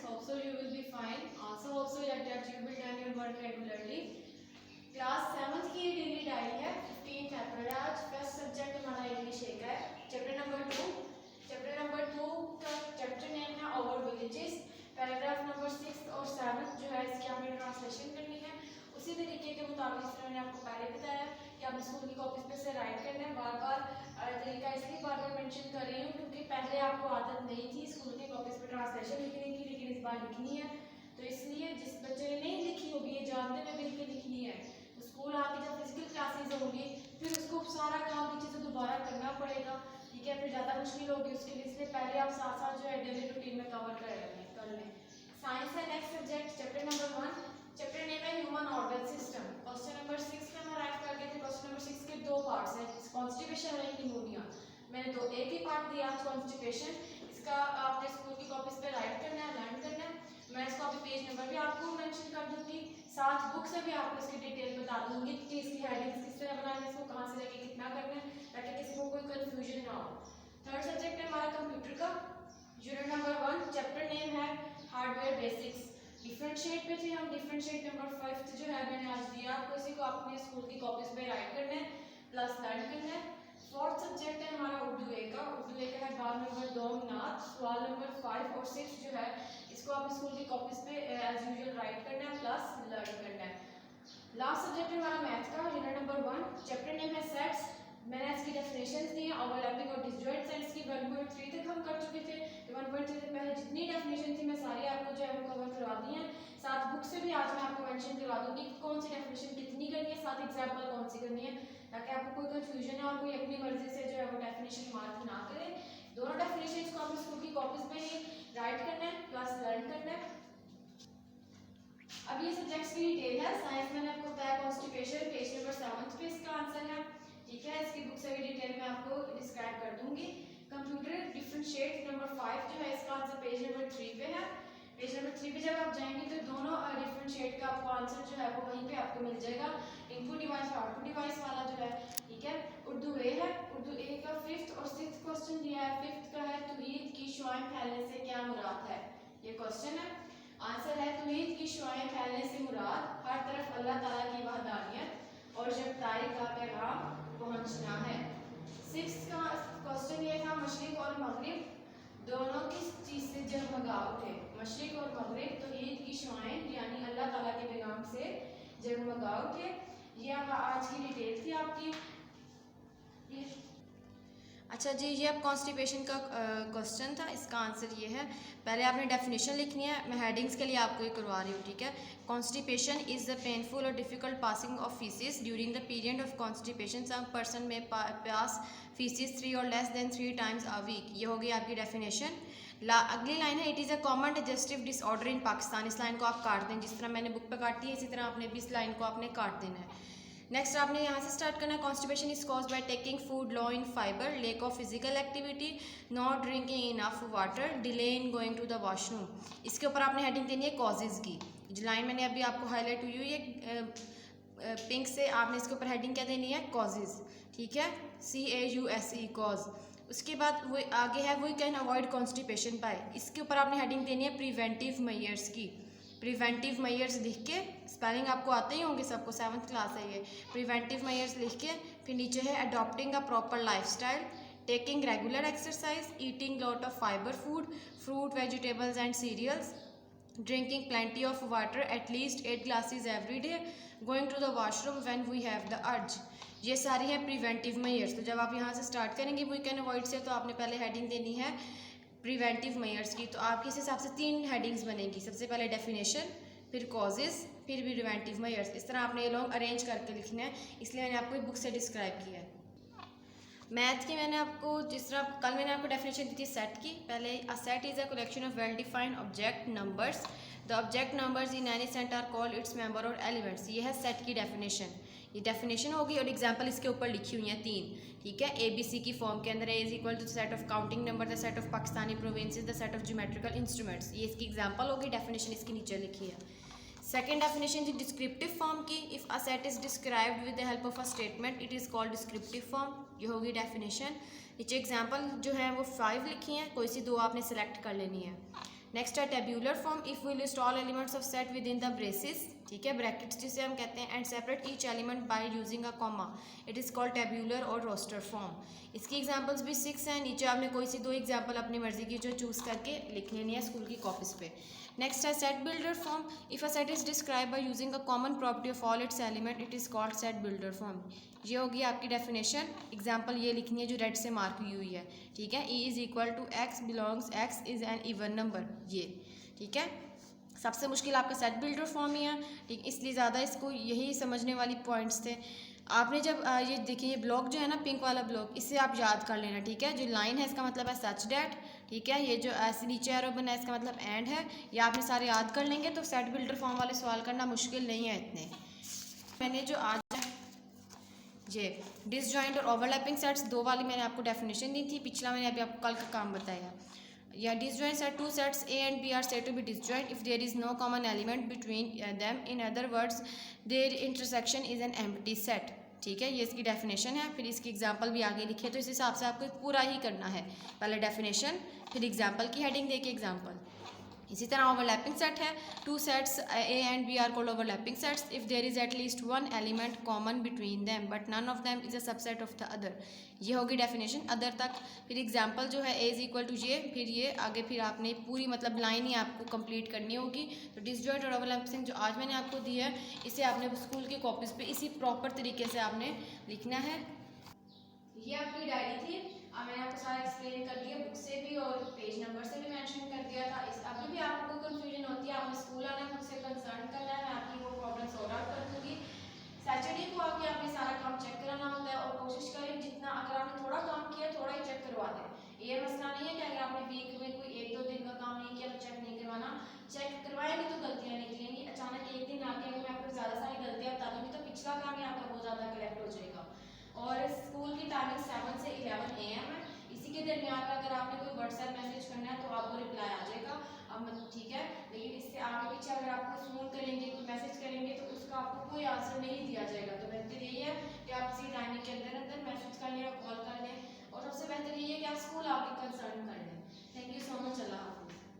Hope so you will be fine. Also hope so that you will done your work regularly. Class 7th की daily diary है 15 अप्रैल। आज first subject हमारा English एक है, chapter number 2 का chapter name है over villages. Paragraph number 6 और 7 जो है इसकी आपने ट्रांसलेशन करनी है उसी तरीके के मुताबिक जिस मैंने आपको पहले बताया कि आपने स्कूल की कॉपीज पे से राइट करना है। बार बार तरीका इसलिए बार बार मेंशन कर रही हूँ क्योंकि पहले आपको आदत नहीं थी स्कूल की कॉपीज पे ट्रांसलेशन लिखने की, लेकिन इस बार लिखनी है। तो इसलिए जिस बच्चे ने नहीं लिखी होगी ये जानते हुए मिल के लिखनी है, तो स्कूल आके जब फिजिकल क्लासेज होंगी फिर उसको सारा काम पीछे से दोबारा करना पड़ेगा, ठीक है। फिर ज़्यादा मुश्किल होगी उसके लिए, इसलिए पहले आप साथ साथ जो है डेली रूटीन में कवर कर लें। साइंस है next subject, chapter number 1, chapter name है human organ system. Question number 6 में हम राइट कर गए थे। क्वेश्चन नंबर 6 के दो पार्ट्स हैं, कॉन्स्टिपेशन और निमोनिया। मैंने तो एक ही पार्ट दिया कॉन्स्टिपेशन, इसका आपने स्कूल की कॉपीज पे राइट करना है, लर्न करना है। मैं इसको अभी पेज नंबर भी आपको मेंशन कर दूंगी, साथ बुक से भी आपको इसकी डिटेल बता दूंगी कि इसकी हेडिंग्स किस तरह बनानी है, इसको कहाँ से लेके कितना करना है, ताकि किसी को कोई कंफ्यूजन ना हो। थर्ड सब्जेक्ट है हमारा कंप्यूटर का, यूनिट नंबर 1, चैप्टर नेम है हार्डवेयर बेसिक्स। डिफरेंशिएट पे थे हम, डिफरेंशिएट नंबर 5 जो है मैंने आज दिया आपको, इसी को अपने स्कूल की कॉपीज पे राइट करना है प्लस लर्न करना है। फोर्थ सब्जेक्ट है हमारा उर्दू ए का, उर्दू ए का है बार नंबर 2 नाथ, सवाल नंबर 5 और 6 जो है इसको आप स्कूल की कॉपीज पे एज यूजुअल राइट करना है प्लस लर्न करना है। लास्ट सब्जेक्ट है हमारा मैथ का, यूनिट नंबर 1, चैप्टर नेम है सेट्स। मैंने इसकी डेफिनेशंस दी हैं, ओवरलैपिंग और डिसजॉइंट सेट्स की 1.3 तक हम कर चुके थे। 1.3 से पहले जितनी डेफिनेशन थी मैं सारी आपको जो है वो कवर करवा दी हैं। साथ बुक से भी आज मैं आपको मेंशन करवा दूंगी कि कौन सी डेफिनेशन कितनी करनी है, साथ एग्जाम्पल कौन सी करनी है, ताकि आपको कोई कंफ्यूजन है और कोई अपनी मर्जी से जो है वो डेफिनेशन मार्क ना करे। दोनों डेफिनेशन को आपको स्कूल की कॉपीज में ही राइट करना है प्लस लर्न करना है। अब ये सब्जेक्ट्स की डिटेल है। साइंस मैंने आपको बताया कॉन्स्टिपेशन, पेज नंबर 7 पे इसका आंसर है, ठीक है। इसकी बुक से भी डिटेल में आपको डिस्क्राइब कर दूंगी। कंप्यूटर डिफरेंशिएट नंबर 5 जो है इसका आंसर पेज नंबर 3 पे है। पेज नंबर 3 पे जब आप जाएंगे तो दोनों डिफरेंशिएट का आपको आंसर जो है वो वहीं पे आपको मिल जाएगा, इनपुट डिवाइस और आउटपुट डिवाइस वाला जो है, ठीक है। उर्दू ए है, उर्दू ए का 5th और 6th क्वेश्चन दिया है। 5th का है तौहीद की शुआएं फैलने से क्या मुराद है, ये क्वेश्चन है। आंसर है तौहीद की शुआएं फैलने से मुराद हर तरफ अल्लाह ताला की वहदानियत और जबताई का पैगाम पहुंचना है। 6th का क्वेश्चन ये था मशरिक और मगरिब दोनों किस चीज़ से जगमगा उठे। मशरिक और मगरिब तौहीद की शुआएं यानी अल्लाह ताला के पैगाम से जगमगा उठे। ये आज की डिटेल थी आपकी। ये अच्छा जी, ये अब कॉन्स्टिपेशन का क्वेश्चन था, इसका आंसर ये है। पहले आपने डेफिनेशन लिखनी है, मैं हेडिंग्स के लिए आपको ये करवा रही हूँ, ठीक है। कॉन्स्टिपेशन इज़ द पेनफुल और difficult passing of feces during the period of constipation. Some person में पास फीसिस 3 और less than 3 times a week. ये हो गई आपकी डेफिनेशन। अगली लाइन है it is a common digestive disorder in Pakistan. इस लाइन को आप काट दें, जिस तरह मैंने बुक पर काटी है इसी तरह आपने भी इस लाइन को आपने काट देना है। नेक्स्ट आपने यहाँ से स्टार्ट करना है। Constipation is caused by taking food low in fibre, lack of physical activity, not drinking enough water, delay in going to the washroom. इसके ऊपर आपने हेडिंग देनी है कॉजेज़ की। जो लाइन मैंने अभी आपको हाईलाइट हुई हुई है पिंक से, आपने इसके ऊपर हेडिंग क्या देनी है, कॉजेज़, ठीक है, CAUSE कॉज। उसके बाद वो आगे है we can avoid constipation by, इसके ऊपर आपने हेडिंग देनी है प्रिवेंटिव मेजर्स की। प्रिवेंटिव मेजर्स लिख के, स्पेलिंग आपको आते ही होंगे सबको, 7th क्लास है ये। प्रिवेंटिव मेजर्स लिख के फिर नीचे है adopting a proper lifestyle, taking regular exercise, eating lot of fibre food, fruit vegetables and cereals, drinking plenty of water at least 8 glasses every day, going to the washroom when we have the urge. ये सारी है preventive measures. तो जब आप यहाँ से start करेंगे we can avoid से, तो आपने पहले हेडिंग देनी है प्रिवेंटिव मेजर्स की। तो आपके इस हिसाब से 3 हेडिंग्स बनेगी, सबसे पहले डेफिनेशन, फिर कॉजेज़, फिर भी प्रिवेंटिव मेजर्स। इस तरह आपने ये लॉन्ग अरेंज करके लिखना है, इसलिए मैंने आपको बुक से डिस्क्राइब किया है। मैथ की मैंने आपको जिस तरह कल मैंने आपको डेफिनेशन दी थी सेट की। पहले a set is a collection of well defined object numbers, the object numbers in any set are called its member और एलिमेंट्स। ये है सेट की डेफिनेशन, ये डेफिनेशन होगी और एग्जांपल इसके ऊपर लिखी हुई हैं 3, ठीक है। ABC की फॉर्म के अंदर A is equal to the set of counting number, the set of Pakistani provinces, the set of geometrical instruments. ये इसकी एग्जांपल होगी, डेफिनेशन इसके नीचे लिखी है। सेकेंड डेफिनेशन थी डिस्क्रिप्टिव फॉर्म की। If a set is described with the help of a statement it is called descriptive form. ये होगी डेफिनेशन। नीचे एग्जांपल जो है वो 5 लिखी हैं, कोई सी 2 आपने सेलेक्ट कर लेनी है। नेक्स्ट है tabular form, if we list all elements of set within the braces, ठीक है, ब्रैकेट्स जिसे हम कहते हैं, and separate each element by using a comma, it is called tabular और रोस्टर फॉर्म। इसकी एग्जांपल्स भी 6 हैं, नीचे आपने कोई सी 2 एग्जांपल अपनी मर्जी की जो चूज़ करके लिख लेनी है स्कूल की कॉपीज़ पे। नेक्स्ट है set builder form, if a set is describe by using a common property of all it's element, it is called set builder form. ये होगी आपकी डेफिनेशन, एग्जाम्पल ये लिखनी है जो रेड से मार्क हुई हुई है, ठीक है। E is equal to X belongs X is an even number, ये ठीक है। सबसे मुश्किल आपका सेट बिल्डर फॉर्म ही है, ठीक, इसलिए ज़्यादा इसको यही समझने वाली पॉइंट्स थे। आपने जब ये देखिए ये ब्लॉक जो है ना, पिंक वाला ब्लॉक, इससे आप याद कर लेना, ठीक है। जो लाइन है इसका मतलब है सच डैट, ठीक है। ये जो ऐसे नीचे एरो बना है इसका मतलब एंड है। ये आपने सारे याद कर लेंगे तो सेट बिल्डर फॉर्म वाले सवाल करना मुश्किल नहीं है इतने। मैंने जो आज ये डिसजॉइंट और ओवरलैपिंग सेट्स 2 वाली मैंने आपको डेफिनेशन दी थी, पिछला मैंने अभी आपको कल का काम बताया। या disjoint set two sets A and B are said to be disjoint if there is no common element between them, in other words their intersection is an empty set, ठीक है। ये इसकी डेफिनेशन है, फिर इसकी एग्जांपल भी आगे लिखी है, तो इस हिसाब से आपको पूरा ही करना है, पहले डेफिनेशन फिर एग्जांपल की हेडिंग देके एग्जांपल। इसी तरह ओवरलैपिंग सेट है, 2 sets A and B are called overlapping sets if there is at least one element common between them but none of them is a subset of the other। ये होगी definition other तक। फिर example जो है A is equal to ये, फिर ये आगे फिर आपने पूरी मतलब लाइन ही आपको कंप्लीट करनी होगी। तो डिसजॉइंट और ओवरलैपिंग जो आज मैंने आपको दी है, इसे आपने स्कूल की कॉपीज़ पे इसी प्रॉपर तरीके से आपने लिखना है। ये आपकी डायरी थी, मैंने आपको सारा एक्सप्लेन कर दिया, बुक से भी और पेज नंबर से भी मेंशन कर दिया था। इस अभी भी आपको कोई कंफ्यूजन होती है, आपने स्कूल आना है, मुझसे कंसर्न करना है, मैं आपकी वो प्रॉब्लम सॉल्व आउट कर दूँगी। सैटरडे को आके आपने सारा काम चेक कराना होता है और कोशिश करें जितना, अगर आपने थोड़ा काम किया थोड़ा ही चेक करवा दें। ये मसला नहीं है कि अगर आपने वीक में कोई 1-2 दिन का काम नहीं किया तो चेक नहीं करवाना, चेक करवाएंगे तो गलतियाँ निकलेंगी। अचानक एक दिन आके अगर मैं आपको ज़्यादा सारी गलतियाँ बता दूँगी तो पिछला काम ही आपका बहुत ज़्यादा करेक्ट हो जाएगा। और स्कूल की टाइमिंग 7 से 11 AM है, इसी के दरमियान में अगर आपने कोई व्हाट्सएप मैसेज करना है तो आपको रिप्लाई आ जाएगा, अब ठीक है। लेकिन इससे आगे पीछे अगर आपको फ़ोन करेंगे कोई मैसेज करेंगे तो उसका आपको कोई आंसर नहीं दिया जाएगा। तो बेहतर यही है